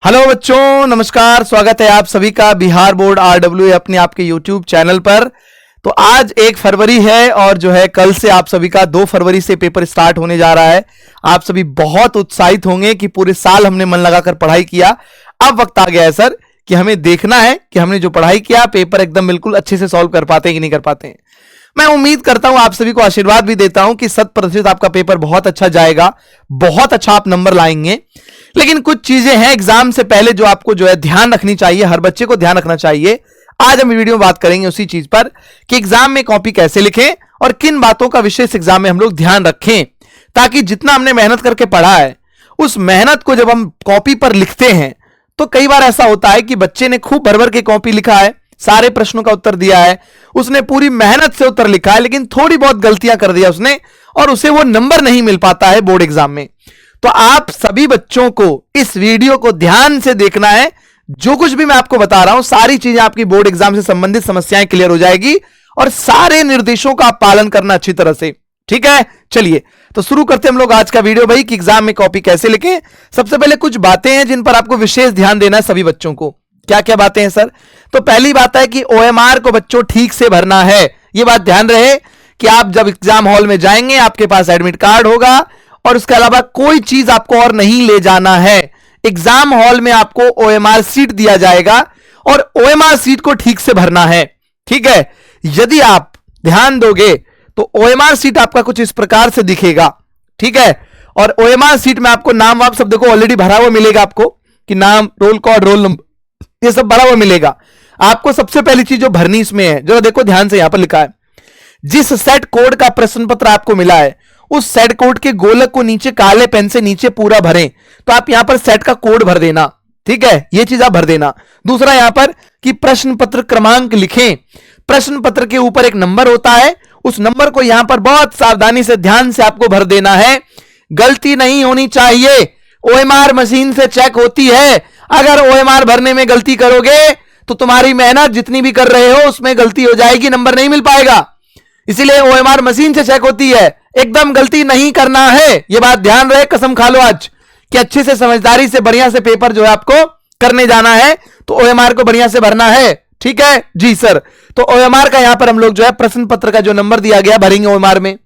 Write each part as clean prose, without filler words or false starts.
Hello बच्चों, नमस्कार। स्वागत है आप सभी का बिहार बोर्ड RW अपने आपके यूट्यूब चैनल पर। तो आज 1 फरवरी है और जो है कल से आप सभी का 2 फरवरी से पेपर स्टार्ट होने जा रहा है। आप सभी बहुत उत्साहित होंगे कि पूरे साल हमने मन लगाकर पढ़ाई किया, अब वक्त आ गया है सर कि हमें देखना है कि हमने जो पढ़ाई किया पेपर एकदम बिल्कुल अच्छे से सॉल्व कर पाते हैं कि नहीं कर पाते हैं। मैं उम्मीद करता हूं, आप सभी को आशीर्वाद भी देता हूं कि 100% आपका पेपर बहुत अच्छा जाएगा, बहुत अच्छा आप नंबर लाएंगे। लेकिन कुछ चीजें हैं एग्जाम से पहले जो आपको जो है ध्यान रखनी चाहिए, हर बच्चे को ध्यान रखना चाहिए। आज हम वीडियो में बात करेंगे उसी चीज पर कि एग्जाम में कॉपी कैसे लिखें और किन बातों का विशेष एग्जाम में हम लोग ध्यान रखें, ताकि जितना हमने मेहनत करके पढ़ा है उस मेहनत को जब हम कॉपी पर लिखते हैं तो कई बार ऐसा होता है कि बच्चे ने खूब भर भर के कॉपी लिखा है, सारे प्रश्नों का उत्तर दिया है, उसने पूरी मेहनत से उत्तर लिखा है, लेकिन थोड़ी बहुत गलतियां कर दिया उसने और उसे वो नंबर नहीं मिल पाता है बोर्ड एग्जाम में। तो आप सभी बच्चों को इस वीडियो को ध्यान से देखना है। जो कुछ भी मैं आपको बता रहा हूं सारी चीजें आपकी बोर्ड एग्जाम से संबंधित समस्याएं क्लियर हो जाएगी और सारे निर्देशों का आप पालन करना अच्छी तरह से। ठीक है, चलिए तो शुरू करते हैं हम लोग आज का वीडियो भाई कि एग्जाम में कॉपी कैसे लिखें। सबसे पहले कुछ बातें हैं जिन पर आपको विशेष ध्यान देना है सभी बच्चों को। क्या क्या बातें हैं सर? तो पहली बात है कि OMR को बच्चों ठीक से भरना है। यह बात ध्यान रहे कि आप जब एग्जाम हॉल में जाएंगे आपके पास एडमिट कार्ड होगा और उसके अलावा कोई चीज आपको और नहीं ले जाना है। एग्जाम हॉल में आपको OMR सीट दिया जाएगा और OMR सीट को ठीक से भरना है। ठीक है, यदि आप ध्यान दोगे तो OMR सीट आपका कुछ इस प्रकार से दिखेगा। ठीक है, और OMR सीट में आपको नाम वाम सब देखो ऑलरेडी भरा हुआ मिलेगा आपको कि नाम, रोल कोड, रोल नंबर ये सब भरा हुआ मिलेगा आपको। सबसे पहली चीज जो भरनी इसमें है, जरा देखो ध्यान से, यहां पर लिखा है जिस सेट कोड का प्रश्न पत्र आपको मिला है उस सेट कोड के गोलक को नीचे काले पेन से नीचे पूरा भरें। तो आप यहां पर सेट का कोड भर देना। ठीक है, यह चीज आप भर देना। दूसरा यहां पर कि प्रश्न पत्र क्रमांक लिखें। प्रश्न पत्र के ऊपर एक नंबर होता है, उस नंबर को यहां पर बहुत सावधानी से ध्यान से आपको भर देना है। गलती नहीं होनी चाहिए। OMR मशीन से चेक होती है। अगर OMR भरने में गलती करोगे तो तुम्हारी मेहनत जितनी भी कर रहे हो उसमें गलती हो जाएगी, नंबर नहीं मिल पाएगा। इसीलिए OMR मशीन से चेक होती है, एकदम गलती नहीं करना है। यह बात ध्यान रहे, कसम खा लो आज कि अच्छे से समझदारी से बढ़िया से पेपर जो है आपको करने जाना है तो OMR को बढ़िया से भरना है। ठीक है जी सर। तो OMR का यहां पर हम लोग जो है प्रश्न पत्र का जो नंबर दिया गया भरेंगे OMR में।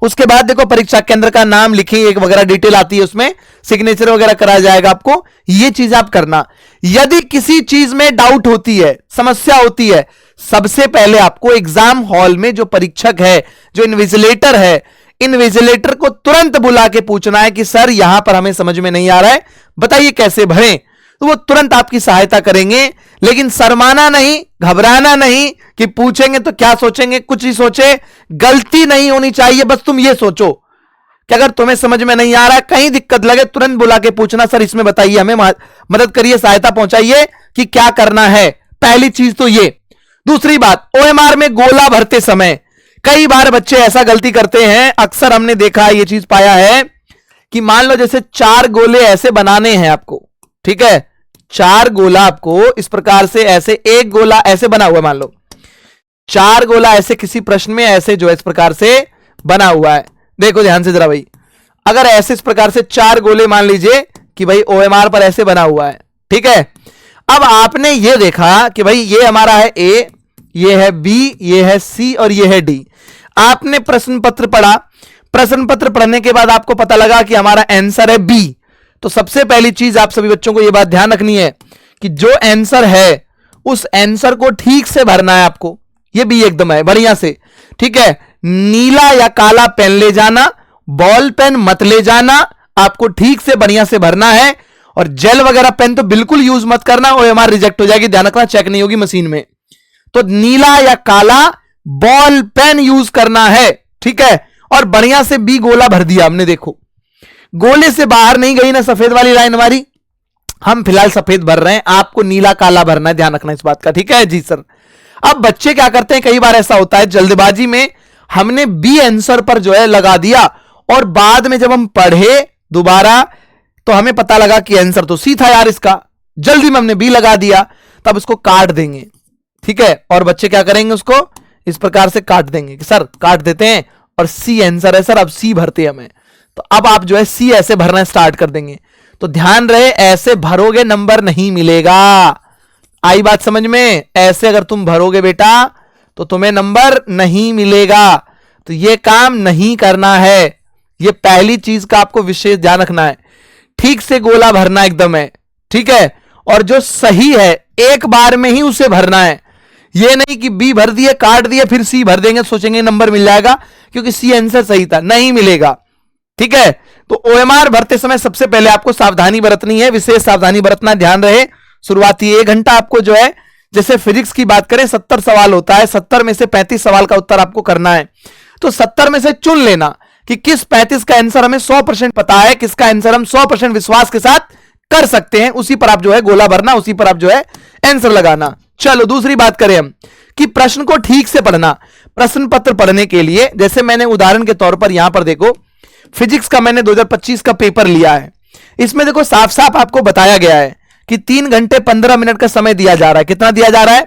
उसके बाद देखो परीक्षा केंद्र का नाम लिखें, एक वगैरह डिटेल आती है उसमें, सिग्नेचर वगैरह कराया जाएगा आपको। ये चीज आप करना। यदि किसी चीज में डाउट होती है, समस्या होती है, सबसे पहले आपको एग्जाम हॉल में जो परीक्षक है, जो इन्विजिलेटर है, इन्विजिलेटर को तुरंत बुला के पूछना है कि सर यहां पर हमें समझ में नहीं आ रहा है, बताइए कैसे भरें। तो वो तुरंत आपकी सहायता करेंगे। लेकिन शर्माना नहीं, घबराना नहीं कि पूछेंगे तो क्या सोचेंगे, कुछ ही सोचे। गलती नहीं होनी चाहिए, बस तुम ये सोचो कि अगर तुम्हें समझ में नहीं आ रहा है, कहीं दिक्कत लगे, तुरंत बुला के पूछना, सर इसमें बताइए, हमें मदद करिए, सहायता पहुंचाइए कि क्या करना है। पहली चीज तो ये। दूसरी बात, OMR में गोला भरते समय कई बार बच्चे ऐसा गलती करते हैं, अक्सर हमने देखा है, ये चीज पाया है कि मान लो जैसे 4 गोले ऐसे बनाने हैं आपको। ठीक है, 4 गोला आपको इस प्रकार से, ऐसे एक गोला ऐसे बना हुआ, मान लो 4 गोला ऐसे किसी प्रश्न में ऐसे जो है इस प्रकार से बना हुआ है। देखो ध्यान से जरा भाई, अगर ऐसे इस प्रकार से 4 गोले मान लीजिए कि भाई OMR पर ऐसे बना हुआ है। ठीक है, अब आपने ये देखा कि भाई ये हमारा है A, ये है B, ये है C और ये है D। आपने प्रश्न पत्र पढ़ा, प्रश्न पत्र पढ़ने के बाद आपको पता लगा कि हमारा आंसर है B। तो सबसे पहली चीज आप सभी बच्चों को यह बात ध्यान रखनी है कि जो आंसर है उस आंसर को ठीक से भरना है आपको। ये भी एकदम है बढ़िया से। ठीक है, नीला या काला पेन ले जाना, बॉल पेन मत ले जाना, आपको ठीक से बढ़िया से भरना है। और जेल वगैरह पेन तो बिल्कुल यूज मत करना, OMR रिजेक्ट हो जाएगी, ध्यान रखना, चेक नहीं होगी मशीन में। तो नीला या काला बॉल पेन यूज करना है। ठीक है, और बढ़िया से B गोला भर दिया हमने। देखो गोले से बाहर नहीं गई ना सफेद वाली लाइन हमारी, हम फिलहाल सफेद भर रहे हैं, आपको नीला काला भरना है, ध्यान रखना इस बात का। ठीक है जी सर। अब बच्चे क्या करते हैं, कई बार ऐसा होता है जल्दबाजी में हमने B आंसर पर जो है लगा दिया और बाद में जब हम पढ़े दोबारा तो हमें पता लगा कि आंसर तो C था यार इसका, जल्दी में हमने B लगा दिया, तब उसको काट देंगे। ठीक है, और बच्चे क्या करेंगे, उसको इस प्रकार से काट देंगे कि सर काट देते हैं और C आंसर है सर, अब C भरते हैं हमें। तो अब आप जो है C ऐसे भरना स्टार्ट कर देंगे। तो ध्यान रहे, ऐसे भरोगे नंबर नहीं मिलेगा। आई बात समझ में? ऐसे अगर तुम भरोगे बेटा तो तुम्हें नंबर नहीं मिलेगा। तो ये काम नहीं करना है। ये पहली चीज का आपको विशेष ध्यान रखना है। ठीक से गोला भरना एकदम है, ठीक है, और जो सही है एक बार में ही उसे भरना है। ये नहीं कि बी भर दिए, काट दिए, फिर सी भर देंगे, सोचेंगे नंबर मिल जाएगा क्योंकि सी आंसर सही था, नहीं मिलेगा। ठीक है, तो ओएमआर भरते समय सबसे पहले आपको सावधानी बरतनी है, विशेष सावधानी बरतना, ध्यान रहे। शुरुआती 1 घंटा आपको जो है, जैसे फिजिक्स की बात करें 70 सवाल होता है, 70 में से 35 सवाल का उत्तर आपको करना है। तो 70 में से चुन लेना कि किस 35 का आंसर हमें 100% पता है, किसका आंसर हम 100% विश्वास के साथ कर सकते हैं, उसी पर आप जो है गोला भरना, उसी पर आप जो है आंसर लगाना। चलो दूसरी बात करें हम कि प्रश्न को ठीक से पढ़ना। प्रश्न पत्र पढ़ने के लिए जैसे मैंने उदाहरण के तौर पर यहां पर देखो, फिजिक्स का मैंने 2025 का पेपर लिया है। इसमें देखो साफ साफ आपको बताया गया है कि 3 घंटे 15 मिनट का समय दिया जा रहा है। कितना दिया जा रहा है?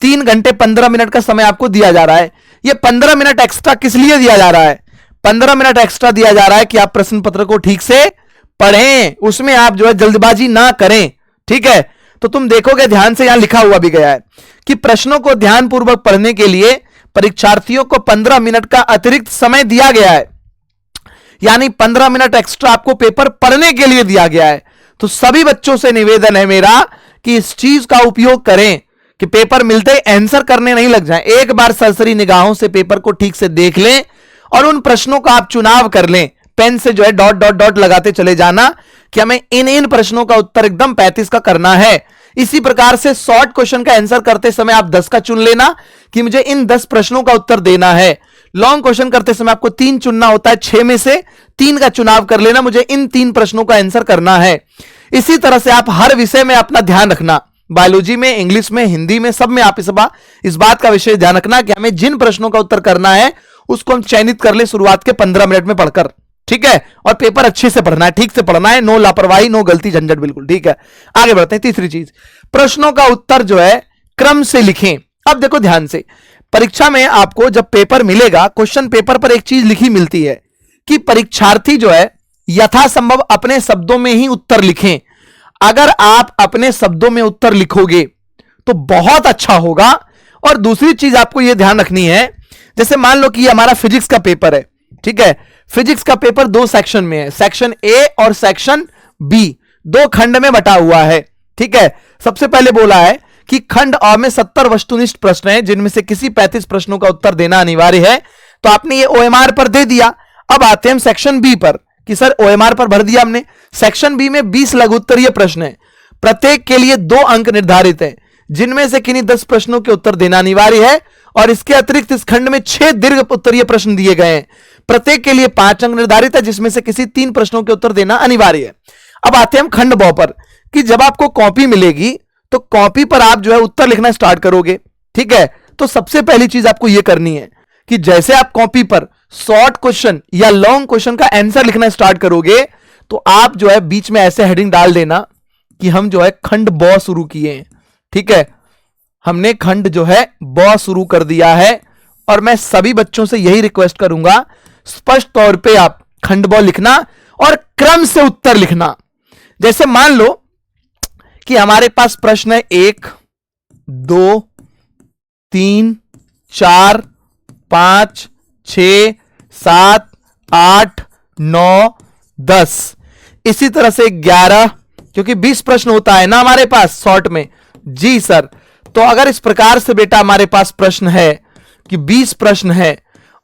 3 घंटे 15 मिनट का समय आपको दिया जा रहा है। ये 15 मिनट एक्स्ट्रा किस लिए दिया जा रहा है? 15 मिनट एक्स्ट्रा दिया जा रहा है कि आप प्रश्न पत्र को ठीक से पढ़ें, उसमें आप जो है जल्दबाजी ना करें। ठीक है, तो तुम देखोगे ध्यान से, यहां लिखा हुआ भी गया है कि प्रश्नों को ध्यानपूर्वक पढ़ने के लिए परीक्षार्थियों को 15 मिनट का अतिरिक्त समय दिया गया है, यानी 15 मिनट एक्स्ट्रा आपको पेपर पढ़ने के लिए दिया गया है। तो सभी बच्चों से निवेदन है मेरा कि इस चीज का उपयोग करें कि पेपर मिलते ही आंसर करने नहीं लग जाएं। एक बार सरसरी निगाहों से पेपर को ठीक से देख लें और उन प्रश्नों का आप चुनाव कर लें। पेन से जो है डॉट डॉट डॉट लगाते चले जाना कि हमें इन प्रश्नों का उत्तर एकदम 35 का करना है। इसी प्रकार से शॉर्ट क्वेश्चन का आंसर करते समय आप 10 का चुन लेना कि मुझे इन 10 प्रश्नों का उत्तर देना है। लॉन्ग क्वेश्चन करते समय आपको 3 चुनना होता है, 6 में से 3 का चुनाव कर लेना, मुझे इन 3 प्रश्नों का आंसर करना है। इसी तरह से आप हर विषय में अपना ध्यान रखना, बायोलॉजी में, इंग्लिश में, हिंदी में, सब में आप इस बात का विशेष ध्यान रखना कि हमें जिन प्रश्नों का उत्तर करना है उसको हम चयनित कर ले शुरुआत के 15 मिनट में पढ़कर। ठीक है, और पेपर अच्छे से पढ़ना है, ठीक से पढ़ना है, नो लापरवाही, नो गलती झंझट, बिल्कुल ठीक है। आगे बढ़ते हैं। तीसरी चीज, प्रश्नों का उत्तर जो है क्रम से लिखें। अब देखो ध्यान से, परीक्षा में आपको जब पेपर मिलेगा, क्वेश्चन पेपर पर एक चीज लिखी मिलती है कि परीक्षार्थी जो है यथासंभव अपने शब्दों में ही उत्तर लिखें। अगर आप अपने शब्दों में उत्तर लिखोगे तो बहुत अच्छा होगा। और दूसरी चीज आपको यह ध्यान रखनी है, जैसे मान लो कि ये हमारा फिजिक्स का पेपर है, ठीक है, फिजिक्स का पेपर 2 सेक्शन में है, सेक्शन ए और सेक्शन बी, 2 खंड में बटा हुआ है। ठीक है, सबसे पहले बोला है कि खंड अ में 70 वस्तुनिष्ठ प्रश्न हैं जिनमें से किसी 35 प्रश्नों का उत्तर देना अनिवार्य है। तो आपने ये ओएमआर पर दे दिया। अब आते हैं हम सेक्शन बी पर कि सर ओएमआर पर भर दिया हमने। सेक्शन बी में 20 लघु उत्तरीय प्रश्न है, प्रत्येक के लिए 2 अंक निर्धारित है, जिनमें से किन्हीं 10 प्रश्नों के उत्तर देना अनिवार्य है। और इसके अतिरिक्त इस खंड में 6 दीर्घ उत्तरीय प्रश्न दिए गए हैं, प्रत्येक के लिए 5 अंक निर्धारित है, जिसमें से किसी 3 प्रश्नों के उत्तर देना अनिवार्य है। अब आते हैं हम खंड ब पर कि जब आपको कॉपी मिलेगी तो कॉपी पर आप जो है उत्तर लिखना स्टार्ट करोगे। ठीक है, तो सबसे पहली चीज आपको यह करनी है कि जैसे आप कॉपी पर शॉर्ट क्वेश्चन या लॉन्ग क्वेश्चन का आंसर लिखना स्टार्ट करोगे तो आप जो है बीच में ऐसे हेडिंग डाल देना कि हम जो है खंड ब शुरू किए हैं। ठीक है, हमने खंड जो है ब शुरू कर दिया है। और मैं सभी बच्चों से यही रिक्वेस्ट करूंगा, स्पष्ट तौर पे आप खंड ब लिखना और क्रम से उत्तर लिखना। जैसे मान लो कि हमारे पास प्रश्न है 1, 2, 3, 4, 5, 6, 7, 8, 9, 10, इसी तरह से 11, क्योंकि 20 प्रश्न होता है ना हमारे पास शॉर्ट में। जी सर, तो अगर इस प्रकार से बेटा हमारे पास प्रश्न है कि 20 प्रश्न है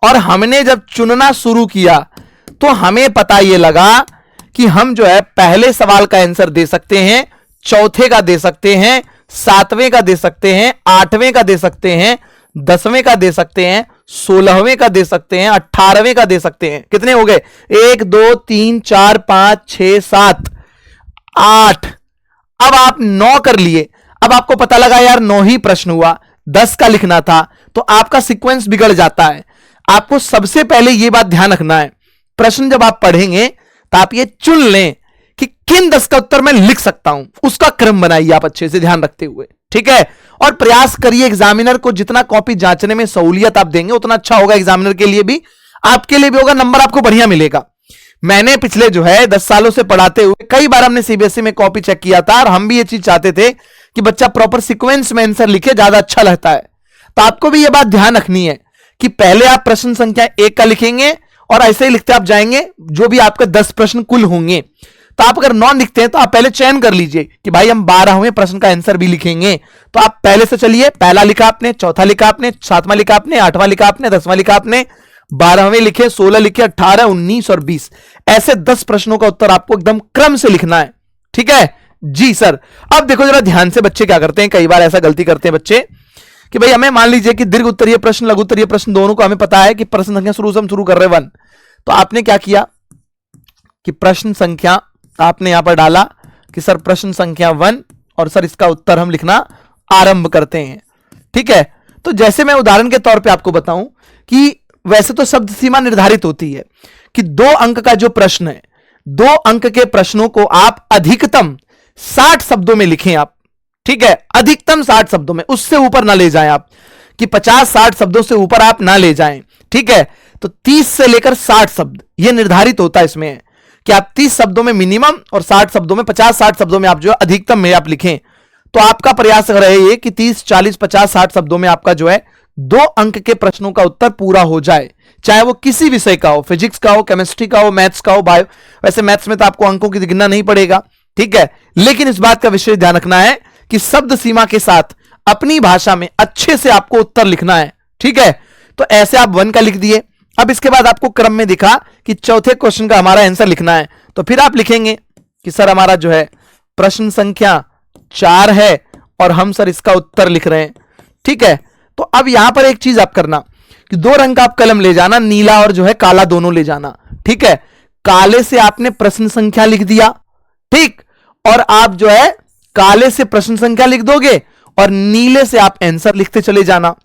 और हमने जब चुनना शुरू किया तो हमें पता यह लगा कि हम जो है पहले सवाल का आंसर दे सकते हैं, चौथे का दे सकते हैं, 7वें का दे सकते हैं, 8वें का दे सकते हैं, 10वें का दे सकते हैं, 16वें का दे सकते हैं, 18वें का दे सकते हैं। कितने हो गए? 1 2 3 4 5 6 7 8। अब आप 9 कर लिए। अब आपको पता लगा यार 9 ही प्रश्न हुआ, 10 का लिखना था, तो आपका सीक्वेंस बिगड़ जाता है। आपको सबसे पहले यह बात ध्यान रखना है, प्रश्न जब आप पढ़ेंगे तो आप ये चुन लें कि किन 10 का उत्तर मैं लिख सकता हूं, उसका क्रम बनाइए आप अच्छे से ध्यान रखते हुए। ठीक है, और प्रयास करिए एग्जामिनर को जितना कॉपी जांचने में सहूलियत आप देंगे उतना अच्छा होगा, एग्जामिनर के लिए भी, आपके लिए भी होगा, नंबर आपको बढ़िया मिलेगा। मैंने पिछले जो है 10 सालों से पढ़ाते हुए कई बार हमने सीबीएसई में कॉपी चेक किया था, और हम भी ये चीज चाहते थे कि बच्चा प्रॉपर सीक्वेंस में आंसर लिखे, ज्यादा अच्छा लगता है। तो आपको भी ये बात ध्यान रखनी है कि पहले आप प्रश्न संख्या 1 का लिखेंगे और ऐसे ही लिखते आप जाएंगे, जो भी आपके 10 प्रश्न कुल होंगे। तो आप अगर 9 लिखते हैं तो आप पहले चयन कर लीजिए कि भाई हम 12वें प्रश्न का आंसर भी लिखेंगे। तो आप पहले से चलिए, पहला लिखा आपने, चौथा लिखा आपने, 7वां लिखा आपने, 8वां लिखा आपने, 10वां लिखा आपने, 12वें लिखे, 16 लिखे, 18, 19 और 20, ऐसे 10 प्रश्नों का उत्तर आपको एकदम क्रम से लिखना है। ठीक है जी सर। अब देखो जरा ध्यान से, बच्चे क्या करते हैं, कई बार ऐसा गलती करते हैं बच्चे कि भाई हमें मान लीजिए कि दीर्घ उत्तरीय प्रश्न, लघु उत्तरीय प्रश्न दोनों को हमें पता है कि प्रश्न संख्या शुरू से हम शुरू कर रहे हैं 1। तो आपने क्या किया कि प्रश्न संख्या आपने यहां पर डाला कि सर प्रश्न संख्या 1 और सर इसका उत्तर हम लिखना आरंभ करते हैं। ठीक है, तो जैसे मैं उदाहरण के तौर पे आपको बताऊं कि वैसे तो शब्द सीमा निर्धारित होती है कि 2 अंक का जो प्रश्न है, 2 अंक के प्रश्नों को आप अधिकतम 60 शब्दों में लिखें आप। ठीक है, अधिकतम 60 शब्दों में, उससे ऊपर ना ले जाएं आप, कि 50-60 शब्दों से ऊपर आप ना ले जाएं। ठीक है, तो 30 से लेकर 60 शब्द यह निर्धारित होता है इसमें कि आप 30 शब्दों में मिनिमम और 60 शब्दों में, 50-60 शब्दों में आप जो है अधिकतम में आप लिखें। तो आपका प्रयास रहे कि 30, 40, 50, 60 शब्दों में आपका जो है 2 अंक के प्रश्नों का उत्तर पूरा हो जाए, चाहे वो किसी विषय का हो, फिजिक्स का हो, केमिस्ट्री का हो, मैथ्स का हो, बायो। वैसे मैथ्स में तो आपको अंकों की गिनना नहीं पड़ेगा। ठीक है, लेकिन इस बात का विशेष ध्यान रखना है कि शब्द सीमा के साथ अपनी भाषा में अच्छे से आपको उत्तर लिखना है। ठीक है, तो ऐसे आप 1 का लिख दिए। अब इसके बाद आपको क्रम में दिखा कि चौथे क्वेश्चन का हमारा आंसर लिखना है, तो फिर आप लिखेंगे कि सर हमारा जो है प्रश्न संख्या 4 है और हम सर इसका उत्तर लिख रहे हैं। ठीक है, तो अब यहां पर एक चीज आप करना कि 2 रंग का आप कलम ले जाना, नीला और जो है काला दोनों ले जाना। ठीक है, काले से आपने प्रश्न संख्या लिख दिया, ठीक, और आप जो है काले से प्रश्न संख्या लिख दोगे और नीले से आप आंसर लिखते चले जाना।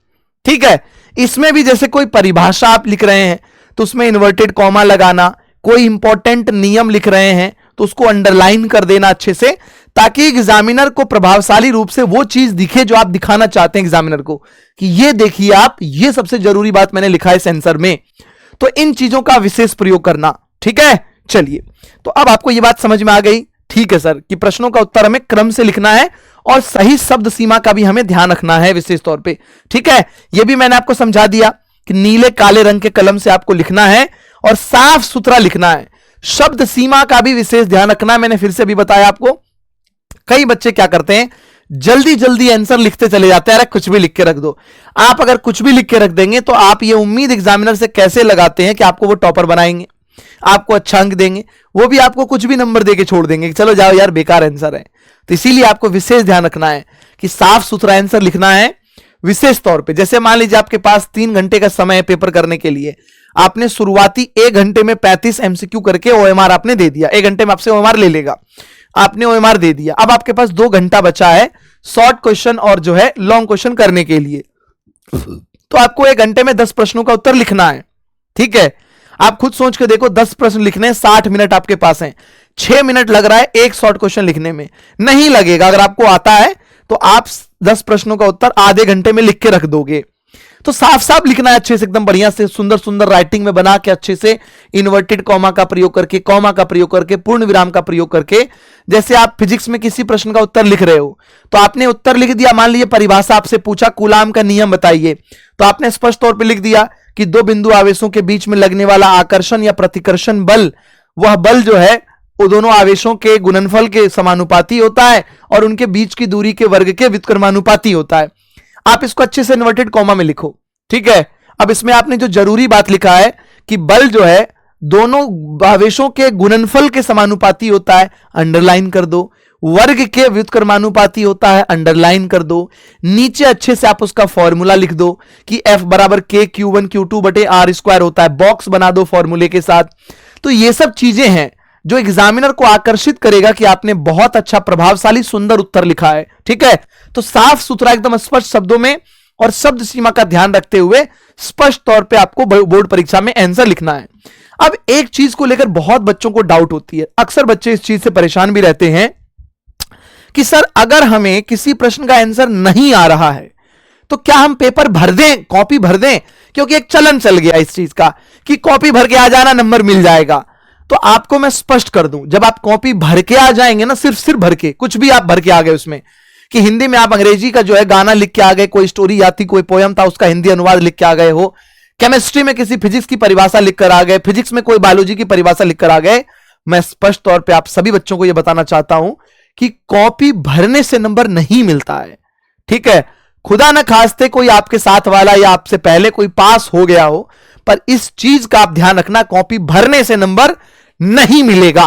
ठीक है, इसमें भी जैसे कोई परिभाषा आप लिख रहे हैं तो उसमें इन्वर्टेड कॉमा लगाना, कोई इंपॉर्टेंट नियम लिख रहे हैं तो उसको अंडरलाइन कर देना अच्छे से, ताकि एग्जामिनर को प्रभावशाली रूप से वो चीज दिखे जो आप दिखाना चाहते हैं एग्जामिनर को, कि ये देखिए आप, ये सबसे जरूरी बात मैंने लिखा है इस आंसर में। तो इन चीजों का विशेष प्रयोग करना। ठीक है, चलिए, तो अब आपको ये बात समझ में आ गई। ठीक है सर, कि प्रश्नों का उत्तर हमें क्रम से लिखना है और सही शब्द सीमा का भी हमें ध्यान रखना है विशेष तौर पे। ठीक है, यह भी मैंने आपको समझा दिया कि नीले काले रंग के कलम से आपको लिखना है और साफ सुथरा लिखना है। शब्द सीमा का भी विशेष ध्यान रखना है। मैंने फिर से भी बताया आपको, कई बच्चे क्या करते हैं, जल्दी जल्दी आंसर लिखते चले जाते हैं, अरे कुछ भी लिख के रख दो। आप अगर कुछ भी लिख के रख देंगे तो आप ये उम्मीद एग्जामिनर से कैसे लगाते हैं कि आपको वो टॉपर बनाएंगे, आपको अच्छा अंक देंगे, वो भी आपको कुछ भी नंबर देके छोड़ देंगे कि चलो जाओ यार बेकार आंसर है। तो इसीलिए आपको विशेष ध्यान रखना है कि साफ सुथरा आंसर लिखना है विशेष तौर पे। जैसे मान लीजिए आपके पास 3 घंटे का समय है पेपर करने के लिए, आपने शुरुआती 1 घंटे में 35 एमसीक्यू करके ओएमआर आपने दे दिया, 1 घंटे में आपसे ओएमआर ले लेगा, आपने ओएमआर दे दिया। अब आपके पास 2 घंटा बचा है शॉर्ट क्वेश्चन और जो है लॉन्ग क्वेश्चन करने के लिए, तो आपको 1 घंटे में 10 प्रश्नों का उत्तर लिखना है। ठीक है, आप खुद सोच के देखो, 10 प्रश्न लिखने, 60 मिनट आपके पास हैं, 6 मिनट लग रहा है एक शॉर्ट क्वेश्चन लिखने में, नहीं लगेगा। अगर आपको आता है तो आप 10 प्रश्नों का उत्तर आधे घंटे में लिख के रख दोगे। तो साफ साफ लिखना है अच्छे से, एकदम बढ़िया से, सुंदर सुंदर राइटिंग में बना के, अच्छे से इन्वर्टेड कॉमा का प्रयोग करके, कॉमा का प्रयोग करके, पूर्ण विराम का प्रयोग करके। जैसे आप फिजिक्स में किसी प्रश्न का उत्तर लिख रहे हो तो आपने उत्तर लिख दिया, मान लीजिए परिभाषा आपसे पूछा कूलाम का नियम बताइए, तो आपने स्पष्ट तौर पर लिख दिया कि 2 बिंदु आवेशों के बीच में लगने वाला आकर्षण या प्रतिकर्षण बल, वह बल जो है वो दोनों आवेशों के गुणनफल के समानुपाती होता है और उनके बीच की दूरी के वर्ग के व्युत्क्रमानुपाती होता है। आप इसको अच्छे से इन्वर्टेड कॉमा में लिखो। ठीक है, अब इसमें आपने जो जरूरी बात लिखा है कि बल जो है दोनों आवेशों के गुणनफल के समानुपाती होता है, अंडरलाइन कर दो। वर्ग के व्युत्क्रमानुपाती होता है, अंडरलाइन कर दो। नीचे अच्छे से आप उसका फॉर्मूला लिख दो कि F बराबर K Q1 Q2 बटे R स्क्वायर होता है, बॉक्स बना दो फॉर्मूले के साथ। तो ये सब चीजें हैं जो एग्जामिनर को आकर्षित करेगा कि आपने बहुत अच्छा प्रभावशाली सुंदर उत्तर लिखा है। ठीक है, तो साफ सुथरा एकदम स्पष्ट शब्दों में और शब्द सीमा का ध्यान रखते हुए स्पष्ट तौर पे आपको बोर्ड परीक्षा में आंसर लिखना है। अब एक चीज को लेकर बहुत बच्चों को डाउट होती है, अक्सर बच्चे इस चीज से परेशान भी रहते हैं कि सर अगर हमें किसी प्रश्न का आंसर नहीं आ रहा है तो क्या हम पेपर भर दें, कॉपी भर दें? क्योंकि एक चलन चल गया इस चीज का कि कॉपी भर के आ जाना, नंबर मिल जाएगा। तो आपको मैं स्पष्ट कर दूं, जब आप कॉपी भर के आ जाएंगे ना, सिर्फ भर के, कुछ भी आप भर के आ गए उसमें, कि हिंदी में आप अंग्रेजी का जो है गाना लिख के आ गए, कोई स्टोरी याद थी, कोई पोयम था, उसका हिंदी अनुवाद लिख के आ गए हो, केमिस्ट्री में किसी फिजिक्स की परिभाषा लिखकर आ गए, फिजिक्स में कोई बायोलॉजी की परिभाषा लिखकर आ गए, मैं स्पष्ट तौर पे आप सभी बच्चों को यह बताना चाहता हूं कि कॉपी भरने से नंबर नहीं मिलता है। ठीक है, खुदा न खास्ते कोई आपके साथ वाला या आपसे पहले कोई पास हो गया हो, पर इस चीज का आप ध्यान रखना, कॉपी भरने से नंबर नहीं मिलेगा।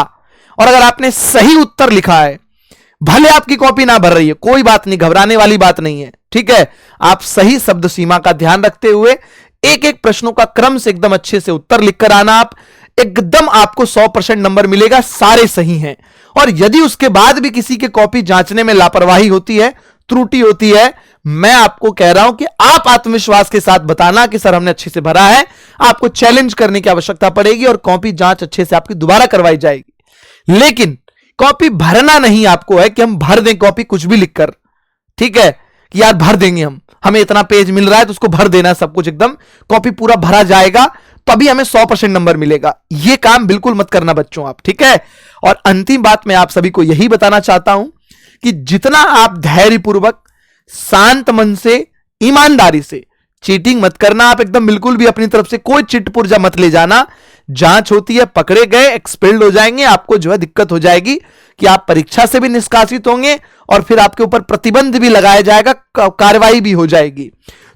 और अगर आपने सही उत्तर लिखा है, भले आपकी कॉपी ना भर रही है, कोई बात नहीं, घबराने वाली बात नहीं है। ठीक है, आप सही शब्द सीमा का ध्यान रखते हुए एक एक प्रश्नों का क्रम से एकदम अच्छे से उत्तर लिखकर आना, आप एकदम आपको 100% नंबर मिलेगा, सारे सही हैं। और यदि उसके बाद भी किसी के कॉपी जांचने में लापरवाही होती है, त्रुटि होती है, मैं आपको कह रहा हूं कि आप आत्मविश्वास के साथ बताना कि सर हमने अच्छे से भरा है, आपको चैलेंज करने की आवश्यकता पड़ेगी और कॉपी जांच अच्छे से आपकी दोबारा करवाई जाएगी। लेकिन कॉपी भरना नहीं आपको है कि हम भर दें कॉपी कुछ भी लिखकर। ठीक है, कि यार भर देंगे हमें इतना पेज मिल रहा है तो उसको भर देना, सब कुछ एकदम कॉपी पूरा भरा जाएगा तभी हमें 100% नंबर मिलेगा। यह काम बिल्कुल मत करना बच्चों आप। ठीक है, और अंतिम बात मैं आप सभी को यही बताना चाहता हूं कि जितना आप धैर्यपूर्वक, शांत मन से, ईमानदारी से, चीटिंग मत करना आप एकदम बिल्कुल भी, अपनी तरफ से कोई चिट पुर्जा मत ले जाना। जांच होती है, पकड़े गए, एक्सपेल्ड हो जाएंगे, आपको जो है दिक्कत हो जाएगी कि आप परीक्षा से भी निष्कासित होंगे और फिर आपके ऊपर प्रतिबंध भी लगाया जाएगा, कार्रवाई भी हो जाएगी।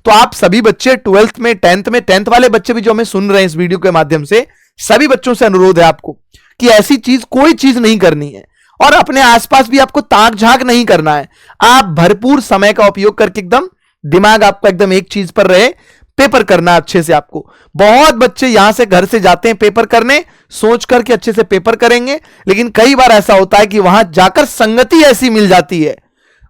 तो आप सभी बच्चे 12th में, 10th वाले बच्चे भी जो हमें सुन रहे हैं इस वीडियो के माध्यम से, सभी बच्चों से अनुरोध है आपको कि ऐसी चीज, कोई चीज नहीं करनी है और अपने आसपास भी आपको ताक झांक नहीं करना है। आप भरपूर समय का उपयोग करके एकदम दिमाग आपका एकदम एक चीज पर रहे, पेपर करना अच्छे से। आपको बहुत बच्चे यहां से घर से जाते हैं पेपर करने, सोच करके अच्छे से पेपर करेंगे, लेकिन कई बार ऐसा होता है कि वहां जाकर संगति ऐसी मिल जाती है,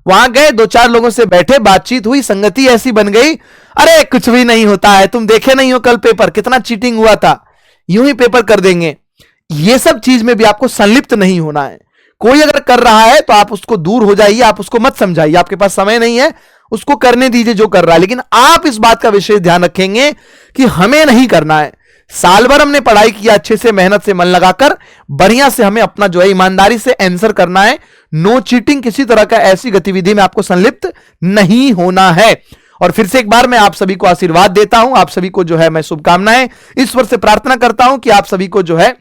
वहां गए, 2-4 लोगों से बैठे, बातचीत हुई, संगति ऐसी बन गई, अरे कुछ भी नहीं होता है, तुम देखे नहीं हो कल पेपर, कितना चीटिंग हुआ था, यूं ही पेपर कर देंगे। ये सब चीज में भी आपको संलिप्त नहीं होना है। कोई अगर कर रहा है तो आप उसको दूर हो जाइए, आप उसको मत समझाइए, आपके पास समय नहीं है, उसको करने दीजिए जो कर रहा है। लेकिन आप इस बात का विशेष ध्यान रखेंगे कि हमें नहीं करना है। साल भर हमने पढ़ाई किया, अच्छे से मेहनत से मन लगाकर, बढ़िया से हमें अपना जो है ईमानदारी से आंसर करना है। नो चीटिंग, किसी तरह का ऐसी गतिविधि में आपको संलिप्त नहीं होना है। और फिर से एक बार मैं आप सभी को आशीर्वाद देता हूं, आप सभी को जो है मैं शुभकामनाएं ईश्वर से प्रार्थना करता हूं कि आप सभी को जो है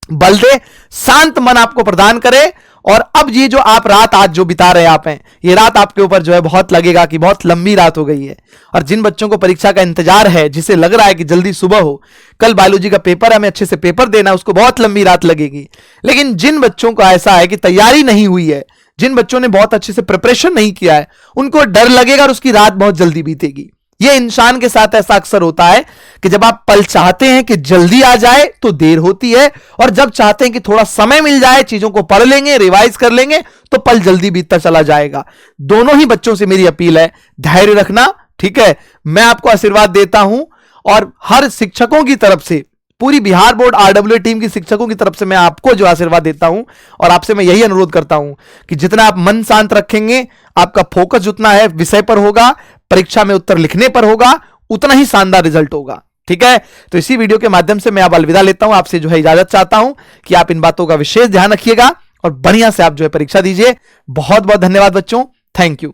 बल दे, शांत मन आपको प्रदान करे। और अब ये जो आप रात आज जो बिता रहे आप हैं, ये रात आपके ऊपर जो है बहुत लगेगा कि बहुत लंबी रात हो गई है। और जिन बच्चों को परीक्षा का इंतजार है, जिसे लग रहा है कि जल्दी सुबह हो, कल बायोलॉजी का पेपर है, हमें अच्छे से पेपर देना है, उसको बहुत लंबी रात लगेगी। लेकिन जिन बच्चों को ऐसा है कि तैयारी नहीं हुई है, जिन बच्चों ने बहुत अच्छे से प्रिपरेशन नहीं किया है, उनको डर लगेगा और उसकी रात बहुत जल्दी बीतेगी। यह इंसान के साथ ऐसा अक्सर होता है कि जब आप पल चाहते हैं कि जल्दी आ जाए तो देर होती है, और जब चाहते हैं कि थोड़ा समय मिल जाए, चीजों को पढ़ लेंगे, रिवाइज कर लेंगे, तो पल जल्दी बीतता चला जाएगा। दोनों ही बच्चों से मेरी अपील है, धैर्य रखना। ठीक है, मैं आपको आशीर्वाद देता हूं और हर शिक्षकों की तरफ से, पूरी बिहार बोर्ड आरडब्ल्यू टीम की शिक्षकों की तरफ से मैं आपको जो आशीर्वाद देता हूं और आपसे मैं यही अनुरोध करता हूं कि जितना आप मन शांत रखेंगे, आपका फोकस जितना है विषय पर होगा, परीक्षा में उत्तर लिखने पर होगा, उतना ही शानदार रिजल्ट होगा। ठीक है, तो इसी वीडियो के माध्यम से मैं अब अलविदा लेता हूं, आपसे जो है इजाजत चाहता हूं कि आप इन बातों का विशेष ध्यान रखिएगा और बढ़िया से आप जो है परीक्षा दीजिए। बहुत बहुत धन्यवाद बच्चों, थैंक यू।